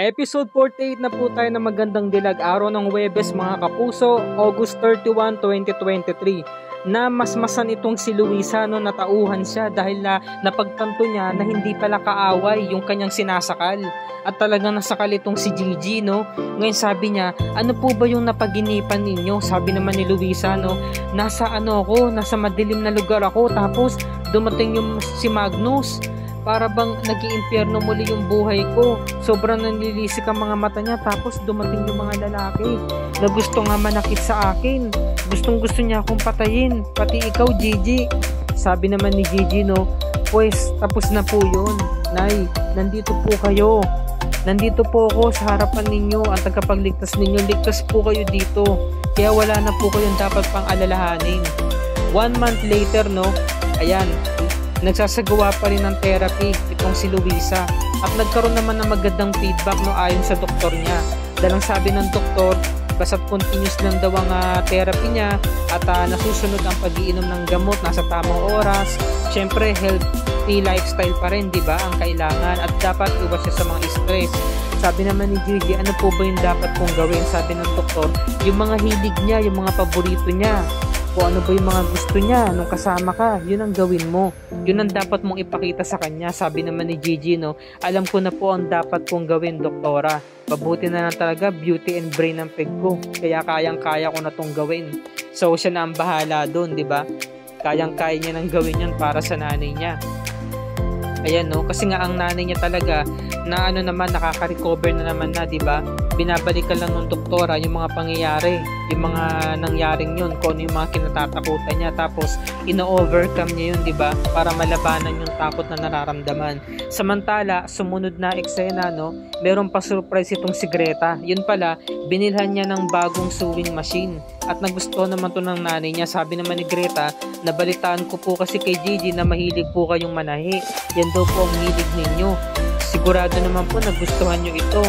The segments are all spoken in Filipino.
Episode 48 na po tayo ng magandang dilag araw ng Huwebes mga kapuso, August 31, 2023 na masmasan itong si Luisa no, natauhan siya dahil napagtanto niya na hindi pala kaaway yung kanyang sinasakal at talagang nasakal itong si Gigi no. Ngayon sabi niya, ano po ba yung napaginipan ninyo? Sabi naman ni Luisa no, nasa madilim na lugar ako tapos dumating yung si Magnus. Para bang nag-iimpyerno muli yung buhay ko. Sobrang nanlilisik ang mga mata niya. Tapos dumating yung mga lalaki na gusto nga manakit sa akin. Gustong gusto niya akong patayin. Pati ikaw Gigi. Sabi naman ni Gigi no, pues tapos na po yun. Nay, nandito po kayo. Nandito po ako sa harapan ninyo. Ang tagapagligtas ninyo, ligtas po kayo dito. Kaya wala na po kayong dapat pang alalahanin. 1 month later no, ayan, nagsasagawa pa rin ng therapy itong si Luisa at nagkaroon naman ng magandang feedback no, ayon sa doktor niya. Dahil ang sabi ng doktor, basta't continuous lang daw ang therapy niya at nasusunod ang pag-iinom ng gamot, nasa tamang oras. Syempre healthy lifestyle pa rin, di ba, ang kailangan at dapat iwas siya sa mga stress. Sabi naman ni Gigi, ano po ba yung dapat kong gawin? Sabi ng doktor, yung mga hilig niya, yung mga paborito niya, kung ano ba yung mga gusto niya nung kasama ka, yun ang gawin mo. Yun ang dapat mong ipakita sa kanya. Sabi naman ni Gigi no, alam ko na po ang dapat kong gawin, doktora. Pabuti na lang talaga, beauty and brain ang peg ko. Kaya kayang-kaya ko na tong gawin. So siya na ang bahala doon, di ba? Kayang-kaya niya nang gawin yan para sa nanay niya. Ayan no, kasi nga ang nanay niya talaga na nakaka-recover na naman na, di ba? Binabalikan lang ng doktora yung mga pangyayari, yung mga nangyaring yun, kung ano yung mga kinatatakutan niya, tapos ino-overcome niya yun, di ba? Para malabanan yung takot na nararamdaman. Samantala, sumunod na eksena no, meron pa surprise itong si Greta. Yun pala, binilhan niya ng bagong sewing machine at nagustuhan naman to ng nanay niya. Sabi naman ni Greta, nabalitaan ko po kasi kay Gigi na mahilig po kayong manahi. Yan daw po ang hilig ninyo. Sigurado naman po nagustuhan nyo ito.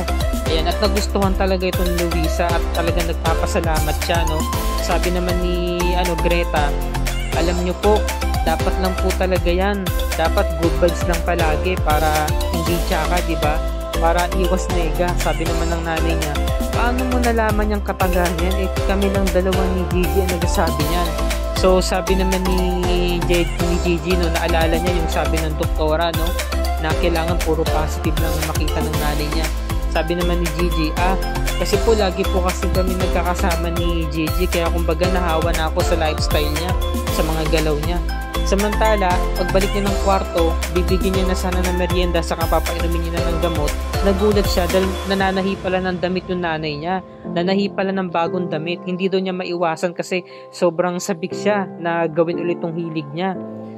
Ayan, at nagustuhan talaga itong Luisa at talagang nagpapasalamat siya no. Sabi naman ni Greta, alam nyo po, dapat lang po talaga yan. Dapat good vibes lang palagi para hindi tsaka, di ba? Para iwas nega. Sabi naman ng nanay niya, paano mo nalaman yung katagan yan? Kami lang dalawa ni Gigi ang nagsasabi niyan. So sabi naman ni Gigi no, naalala niya yung sabi ng doktora no, na kailangan puro positive lang makita ng nanay niya. Sabi naman ni Gigi, kasi po lagi po kasi kami nagkakasama ni Gigi, kaya kumbaga nahawa na ako sa lifestyle niya, sa mga galaw niya. Samantala, pagbalik niya ng kwarto, bibigyan niya na sana ng merienda sa papainumin niya na ng gamot. Nagulat siya dahil nananahi pala ng damit yung nanay niya. Nanahi pala ng bagong damit. Hindi daw niya maiwasan kasi sobrang sabik siya na gawin ulit tong hilig niya.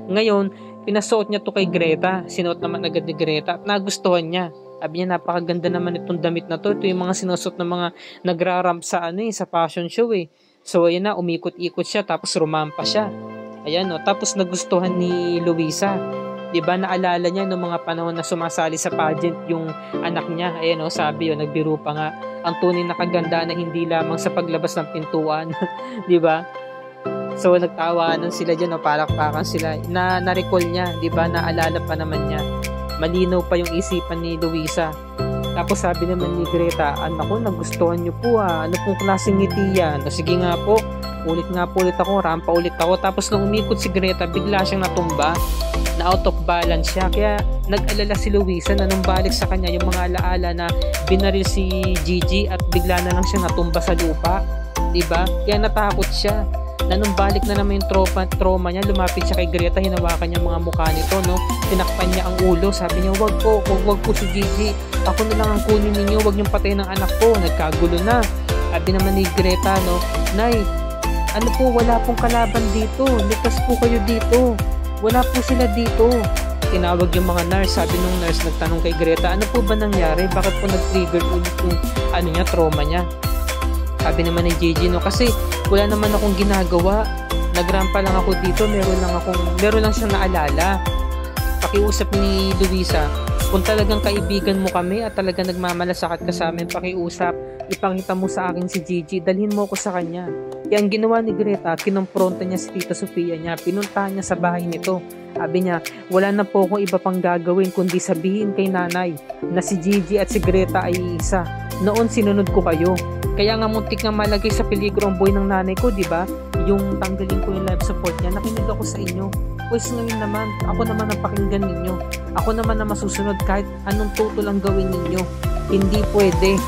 Ngayon, pinasuot niya to kay Greta. Sinuot naman agad ni Greta at nagustuhan niya. Sabi niya, napakaganda naman itong damit na to. Ito yung mga sinusuot ng mga nagraramp sa sa fashion show eh. So ayun na, umikot-ikot siya tapos rumampa siya. Ayan no, tapos nagustuhan ni Luisa. 'Di ba, naalala niya noong mga panahon na sumasali sa pageant yung anak niya. Ayan no, sabi yun, nagbiro pa nga. Ang tunay na kagandaan na hindi lamang sa paglabas ng pintuan, 'di ba? So nagtawanan sila diyan, no, palakpakan sila. Na-recall niya, 'di ba? Naalala pa naman niya. Malinaw pa yung isipan ni Luisa. Tapos sabi naman ni Greta, anak ko, nagustuhan niyo po ano pong klaseng ngiti yan? O sige nga po, ulit ako, rampa ulit ako. Tapos nung umikot si Greta, bigla siyang natumba, na out of balance siya. Kaya nag-alala si Luisa na nung balik sa kanya yung mga alaala na binaril si Gigi at bigla na lang siya natumba sa lupa, diba? Kaya natakot siya na nung balik na naman yung trauma niya, lumapit siya kay Greta, hinawakan niya mga mukha nito no, tinakpan niya ang ulo. Sabi niya, wag po si Gigi, ako na lang ang kunin ninyo, wag niyong patayin ng anak ko. Nagkagulo na. Sabi naman ni Greta no, Nay, ano po, wala pong kalaban dito, ligtas po kayo dito, wala po sila dito. Tinawag yung mga nurse. Sabi nung nurse, nagtanong kay Greta, ano po ba nangyari, bakit po nag-trigger ulit yung trauma niya? Sabi naman ni Gigi no, kasi wala naman akong ginagawa, nagrampa lang ako dito, meron lang siyang naalala. Pakiusap ni Luisa, Kung talagang kaibigan mo kami at talagang nagmamalasakit ka sa amin, pakiusap, ipakita mo sa akin si Gigi, dalhin mo ko sa kanya. Kaya ang ginawa ni Greta, kinompronta niya si Tita Sofia niya, pinuntahan niya sa bahay nito. Sabi niya, wala na po akong iba pang gagawin kundi sabihin kay nanay na si Gigi at si Greta ay isa. Noon sinunod ko kayo. Kaya nga muntik nga malagay sa peligro ang buhay ng nanay ko, di ba? Yung tanggalin ko yung life support niya, nakinig ako sa inyo. Pues ngayon naman, ako naman ang pakinggan ninyo. Ako naman ang masusunod kahit anong tutol ang gawin ninyo. Hindi pwede.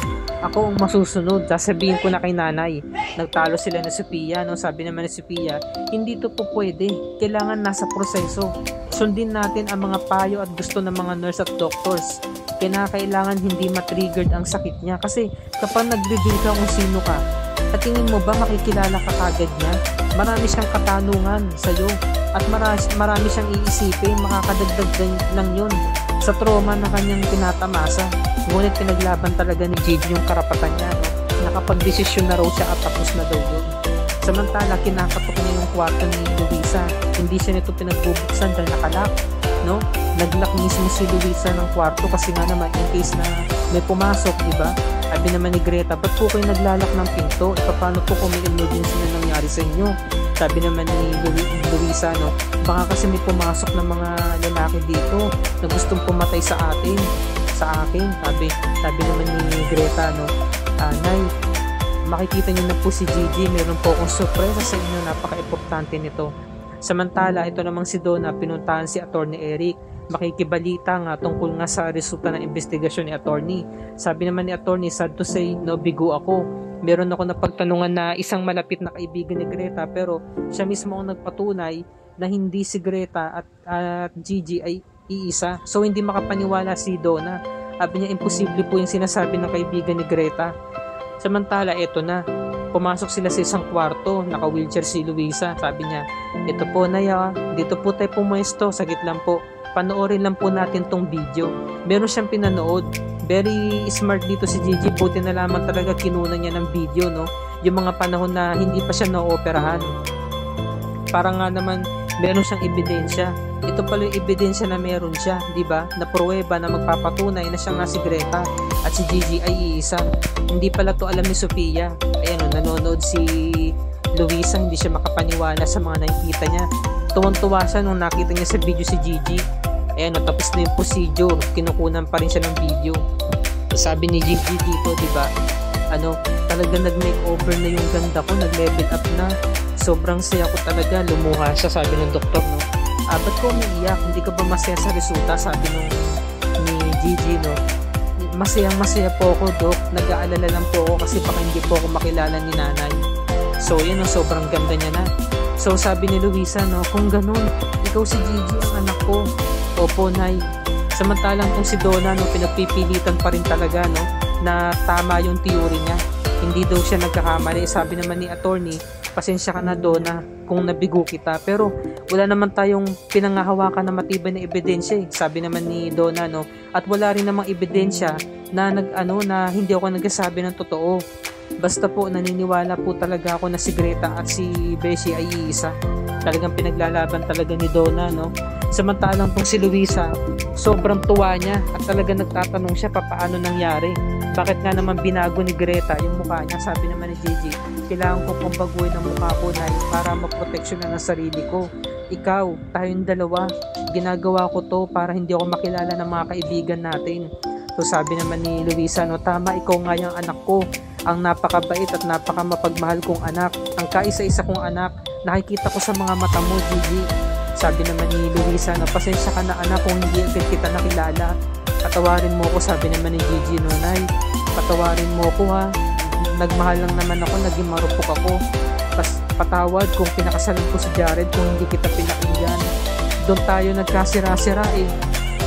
Ako ang masusunod. Sasabihin ko na kay nanay. Nagtalo sila na Sophia. No? Sabi naman ni Sophia, hindi to po pwede. Kailangan nasa proseso. Sundin natin ang mga payo at gusto ng mga nurse at doctors. Kailangan hindi matriggered ang sakit niya. Kasi kapag nag-reveal ka kung sino ka, at tingin mo ba makikilala ka kagad niya? Marami siyang katanungan sa'yo. At marami siyang iisipin. Makakadagdag lang yun sa trauma na kanyang tinatamasa. Ngunit pinaglaban talaga ni Gigi yung karapatan niya, no? Nakapag-desisyon na raw siya at tapos na daw yun. Samantala, kinakatok niya yung kwarto ni Luisa. Hindi siya nito pinagbubuksan dahil nakalak, no? Naglock mismo si Luisa ng kwarto kasi nga naman in case na may pumasok, di ba? Sabi naman ni Greta, ba't po kayo naglalak ng pinto? E paano po kung may emergency na nangyari sa inyo? Sabi naman ni Luisa, no? Baka kasi may pumasok ng mga lalaki dito na gustong pumatay sa atin. Sa akin, sabi naman ni Greta, no? Nay, makikita niyo na po si Gigi, meron po akong sorpresa sa inyo, napaka-importante nito. Samantala, ito namang si Donna, pinuntahan si Attorney Eric, makikibalita nga tungkol nga sa resulta ng investigasyon ni Attorney. Sabi naman ni Attorney, sad to say, no, bigo ako. Meron ako napagtanungan na isang malapit na kaibigan ni Greta, pero siya mismo ang nagpatunay na hindi si Greta at Gigi ay iisa. So hindi makapaniwala si Donna. Sabi niya, imposible po yung sinasabi ng kaibigan ni Greta. Samantala, eto na. Pumasok sila sa isang kwarto, naka-wheelchair si Luisa. Sabi niya, ito po Naya, dito po tayo pumuesto, sagit lang po. Panoorin lang po natin tong video. Meron siyang pinanood. Very smart dito si Gigi, buti na lamang talaga kinunan niya ng video, no? Yung mga panahon na hindi pa siya na-operahan. Para nga naman meron siyang ebidensya. Ito pala yung ebidensya na meron siya, di ba? Na pruweba na magpapatunay na siya nga si Greta at si Gigi ay iisa. Hindi pala to alam ni Sophia. Ayan o, nanonood si Luisa, hindi siya makapaniwala sa mga nakikita niya. Tuwang-tuwa siya nung nakita niya sa video si Gigi. Ayan o, tapos na yung procedure, kinukunan pa rin siya ng video. Sabi ni Gigi dito, di ba? Talaga nag-makeover na yung ganda ko, nag-level up na. Sobrang saya ko talaga, lumuha siya, sabi ng doktor, no? Ba't ko umiiyak? Hindi ka ba masaya sa resulta? Sabi ni Gigi, no? Masayang-masaya po ako, Dok. Nag-aalala lang po ako kasi baka hindi po ako makilala ni nanay. So, yun, no? Sobrang ganda niya na. So, sabi ni Luisa, no? Kung ganun, ikaw si Gigi ang anak ko. Opo, Nay. Samantalang kung si Donna, no? Pinagpipilitan pa rin talaga, no? Na tama yung theory niya. Hindi daw siya nagkakamali. Sabi naman ni Attorney, pasensya ka na Donna kung nabigo kita, pero wala naman tayong pinangahawakan na matibay na ebidensya eh. Sabi naman ni Donna, no? At wala rin namang ebidensya na na hindi ako nagsasabi ng totoo. Basta po naniniwala po talaga ako na si Greta at si Beshi ay iisa. Talagang pinaglalaban talaga ni Donna, no? Samantalang kung si Luisa, sobrang tuwa niya at talagang nagtatanong siya paano nangyari. Bakit nga naman binago ni Greta yung mukha niya? Sabi naman ni Gigi, kailangan ko pong baguhin ang mukha ko na para maproteksyon na ng sarili ko. Ikaw, tayong dalawa, ginagawa ko to para hindi ako makilala ng mga kaibigan natin. So sabi naman ni Luisa, no, tama, ikaw nga yung anak ko, ang napakabait at napakamapagmahal kong anak, ang kaisa-isa kong anak, nakikita ko sa mga mata mo, Gigi. Sabi naman ni Luisa, no, pasensya ka na anak kung hindi agad kita nakilala. Patawarin mo ko, sabi naman ni Gigi, no, Nay, patawarin mo ko ha, nagmahal lang naman ako, naging marupok ako. Patawad kung pinakasalan ko si Jared kung hindi kita pinakinggan. Doon tayo nagkasira-sira eh.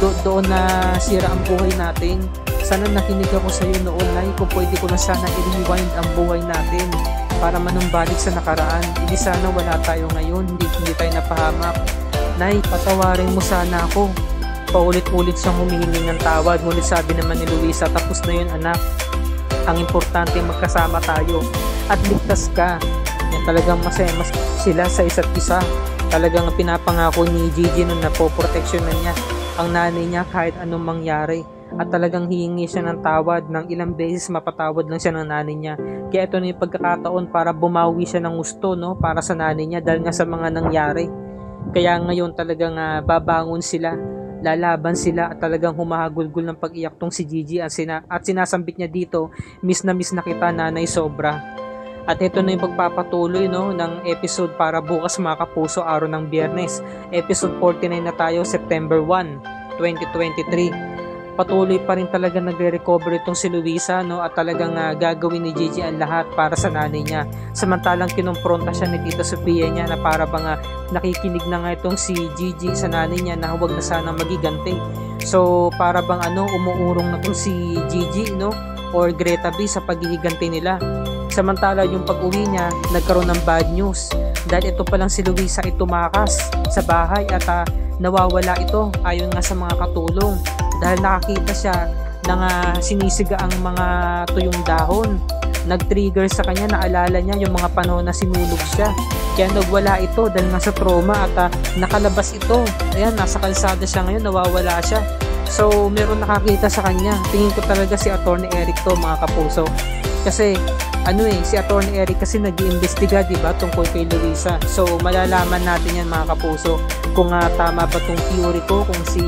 Doon na sira ang buhay natin. Sana nakinig ako sa iyo noon, Nay, kung pwede ko na sana i-rewind ang buhay natin para manumbalik sa nakaraan. Hindi sana wala tayo ngayon, hindi tayo napahamak. Nay, patawarin mo sana ako. Paulit-ulit siyang humihingi ng tawad. Ngunit sabi naman ni Luisa, tapos na yun anak. Ang importante magkasama tayo at ligtas ka. Yan, talagang masaya sila sa isa't isa. Talagang pinapangako ni Gigi nun na poproteksyonan niya ang nanay niya kahit anong mangyari. At talagang hihingi siya ng tawad, ng ilang beses mapatawad lang siya ng nanay niya. Kaya ito na yung pagkakataon para bumawi siya ng gusto, no, para sa nanay niya dahil nga sa mga nangyari. Kaya ngayon talagang babangon sila, lalaban sila at talagang humahagulgol ng pag-iyak tong si Gigi at sinasambit niya dito, miss na kita nanay, sobra. At ito na yung pagpapatuloy, no, ng episode para bukas mga kapuso, araw ng Biyernes. Episode 49 na tayo, September 1, 2023. Patuloy pa rin talaga nagre-recover itong si Luisa, no, at talagang gagawin ni Gigi ang lahat para sa nanay niya. Samantalang kinumpronta siya ni Tita Sofia niya na para bang nakikinig na nga itong si Gigi sa nanay niya na huwag na sanang magiganti. So para bang umuurong na itong si Gigi, no, or Greta B sa paghihiganti nila. Samantala yung pag-uwi niya, nagkaroon ng bad news dahil ito palang si Luisa ay tumakas sa bahay at nawawala ito ayon nga sa mga katulong. Dahil nakakita siya ng sinisiga ang mga tuyong dahon. Nag-trigger sa kanya, naalala niya yung mga panahon na sinulog siya. Kaya nagwala ito dahil nga sa trauma at nakalabas ito. Ayan, nasa kalsada siya ngayon, nawawala siya. So, meron nakakita sa kanya. Tingin ko talaga si Atty. Eric to, mga kapuso. Kasi, si Atty. Eric kasi nag-iimbestiga, diba, tungkol kay Luisa. So, malalaman natin yan, mga kapuso, kung tama ba tong theory ko, kung si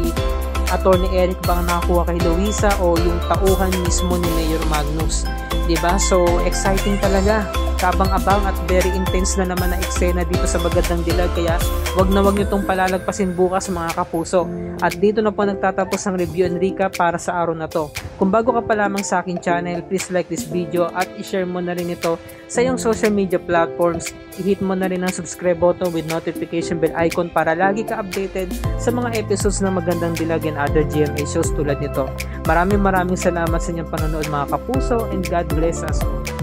Atty. Eric bang nakakuha kay Luisa o yung tauhan mismo ni Mayor Magnus, diba? So exciting talaga, kabang-abang at very intense na naman na eksena dito sa Magandang Dilag, kaya wag na wag nyo itong palalagpasin bukas mga kapuso. At dito na po nagtatapos ang review and recap para sa araw na to. Kung bago ka pa lamang sa aking channel, please like this video at i-share mo na rin ito sa iyong social media platforms. I-hit mo na rin ang subscribe button with notification bell icon para lagi ka updated sa mga episodes ng Magandang Dilag and other GMA shows tulad nito. Maraming salamat sa inyong panonood mga kapuso, and God bless us all.